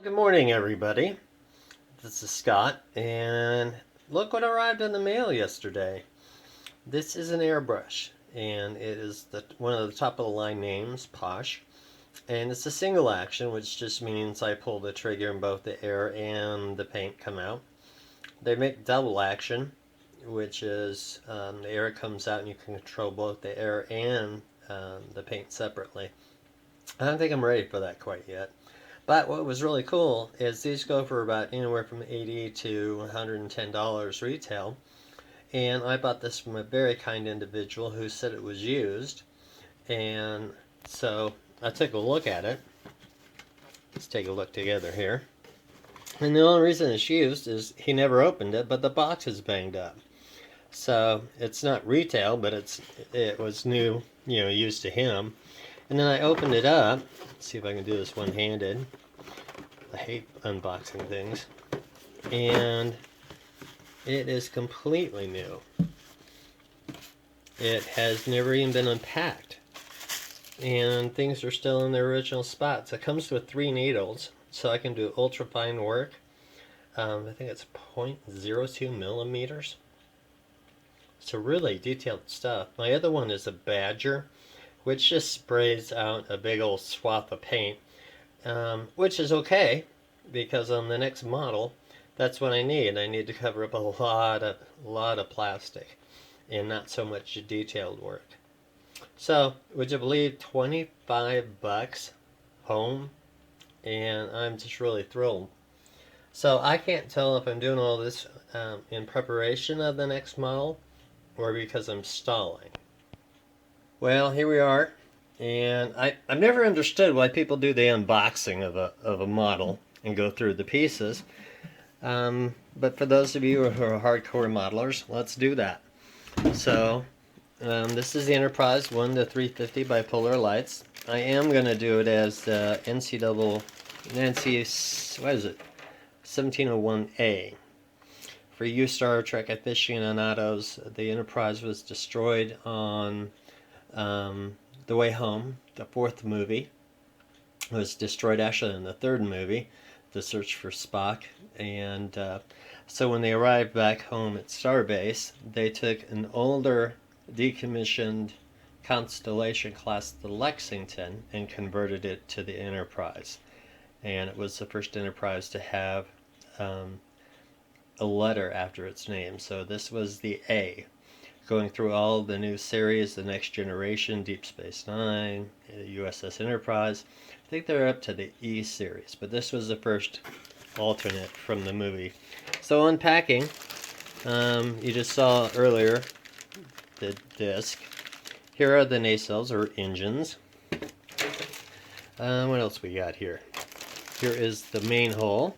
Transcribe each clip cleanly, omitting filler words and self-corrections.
Good morning, everybody. This is Scott, and look what arrived in the mail yesterday. This is an airbrush, and it is one of the top of the line names, Posh, and it's a single action, which just means I pull the trigger and both the air and the paint come out. They make double action, which is the air comes out and you can control both the air and the paint separately. I don't think I'm ready for that quite yet. But what was really cool is these go for about anywhere from $80 to $110 retail. And I bought this from a very kind individual who said it was used. And so I took a look at it. Let's take a look together here. And the only reason it's used is he never opened it, but the box is banged up. So it's not retail, but it was new, used to him. And then I opened it up. Let's see if I can do this one-handed. I hate unboxing things. And it is completely new. It has never even been unpacked. And things are still in their original spots. It comes with 3 needles, so I can do ultra fine work. I think it's 0.02 millimeters. So really detailed stuff. My other one is a Badger, which just sprays out a big old swath of paint, which is okay, because on the next model, that's what I need. I need to cover up a lot of plastic and not so much detailed work. So, would you believe, 25 bucks home, and I'm just really thrilled. So I can't tell if I'm doing all this in preparation of the next model or because I'm stalling. Well, here we are, and I've never understood why people do the unboxing of a model and go through the pieces. But for those of you who are hardcore modelers, let's do that. So this is the Enterprise 1 to 350 bipolar lights. I am going to do it as NC, what is it? 1701A. For you Star Trek aficionados, the Enterprise was destroyed on The Way Home, the 4th movie. It was destroyed actually in the 3rd movie, The Search for Spock. And so when they arrived back home at Starbase, they took an older decommissioned Constellation class, the Lexington, and converted it to the Enterprise. And it was the first Enterprise to have a letter after its name. So this was the A. Going through all the new series, the Next Generation, Deep Space Nine, USS Enterprise. I think they're up to the E series, but this was the first alternate from the movie. So unpacking, you just saw earlier the disc. Here are the nacelles, or engines. What else we got here? Here is the main hull,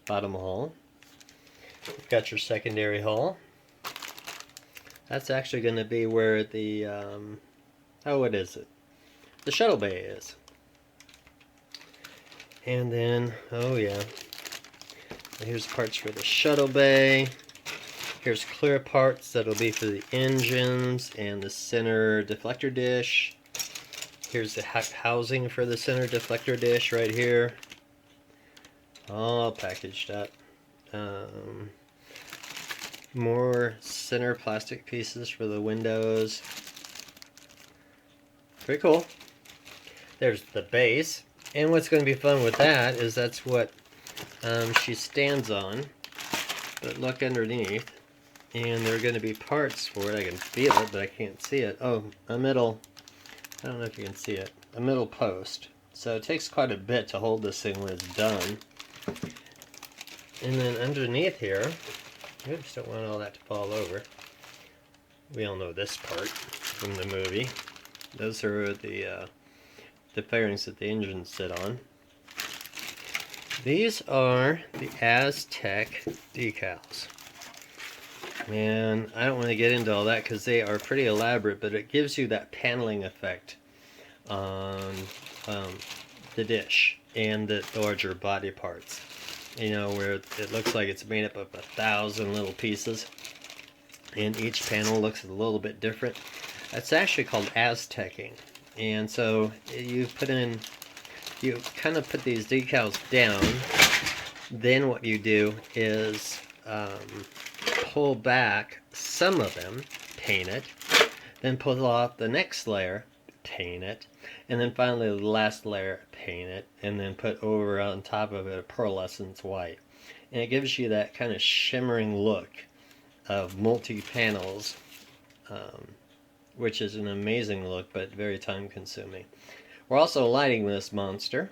bottom hull. You've got your secondary hull. That's actually going to be where the, what is it? The shuttle bay is. And then, here's parts for the shuttle bay. Here's clear parts that'll be for the engines and the center deflector dish. Here's the housing for the center deflector dish right here. All packaged up. More center plastic pieces for the windows. Pretty cool. There's the base. And what's going to be fun with that is that's what she stands on. But look underneath. And there are going to be parts for it. I can feel it, but I can't see it. Oh, a middle, I don't know if you can see it, a middle post. So it takes quite a bit to hold this thing when it's done. And then underneath here, oops, don't want all that to fall over. We all know this part from the movie. Those are the fairings that the engines sit on. These are the Aztec decals. And I don't want to get into all that because they are pretty elaborate, but it gives you that paneling effect on the dish and the larger body parts. Where it looks like it's made up of 1,000 little pieces, and each panel looks a little bit different. That's actually called Aztecing. And so you put in you kind of put these decals down. Then what you do is pull back some of them, paint it, then pull off the next layer, paint it, and then finally the last layer, paint it, and then put over on top of it a pearlescent white. And it gives you that kind of shimmering look of multi-panels, which is an amazing look but very time consuming. We're also lighting this monster,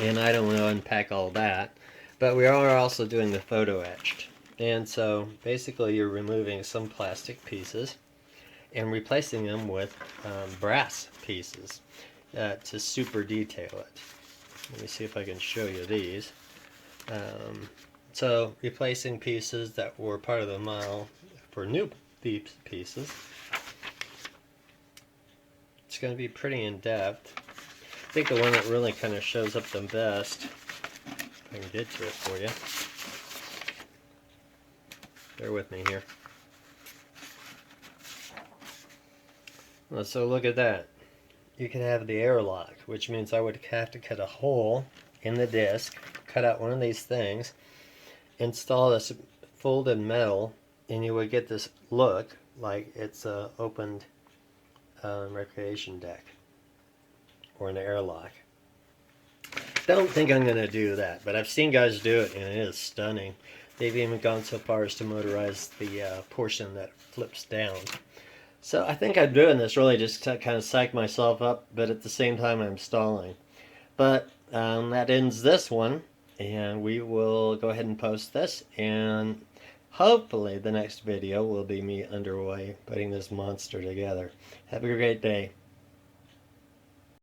and I don't want to unpack all that, but we are also doing the photo etched. And so basically you're removing some plastic pieces and replacing them with brass pieces to super detail it. Let me see if I can show you these. So replacing pieces that were part of the model for new pieces. It's going to be pretty in-depth. I think the one that really kind of shows up the best, if I can get to it for you. Bear with me here. Well, so look at that. You could have the airlock, which means I would have to cut a hole in the disc, cut out one of these things, install this folded metal, and you would get this look like it's an opened recreation deck or an airlock. Don't think I'm going to do that, but I've seen guys do it and it is stunning. They've even gone so far as to motorize the portion that flips down. So I think I'm doing this really just to kind of psych myself up, but at the same time I'm stalling. But that ends this one, and we will go ahead and post this, and hopefully the next video will be me underway putting this monster together. Have a great day.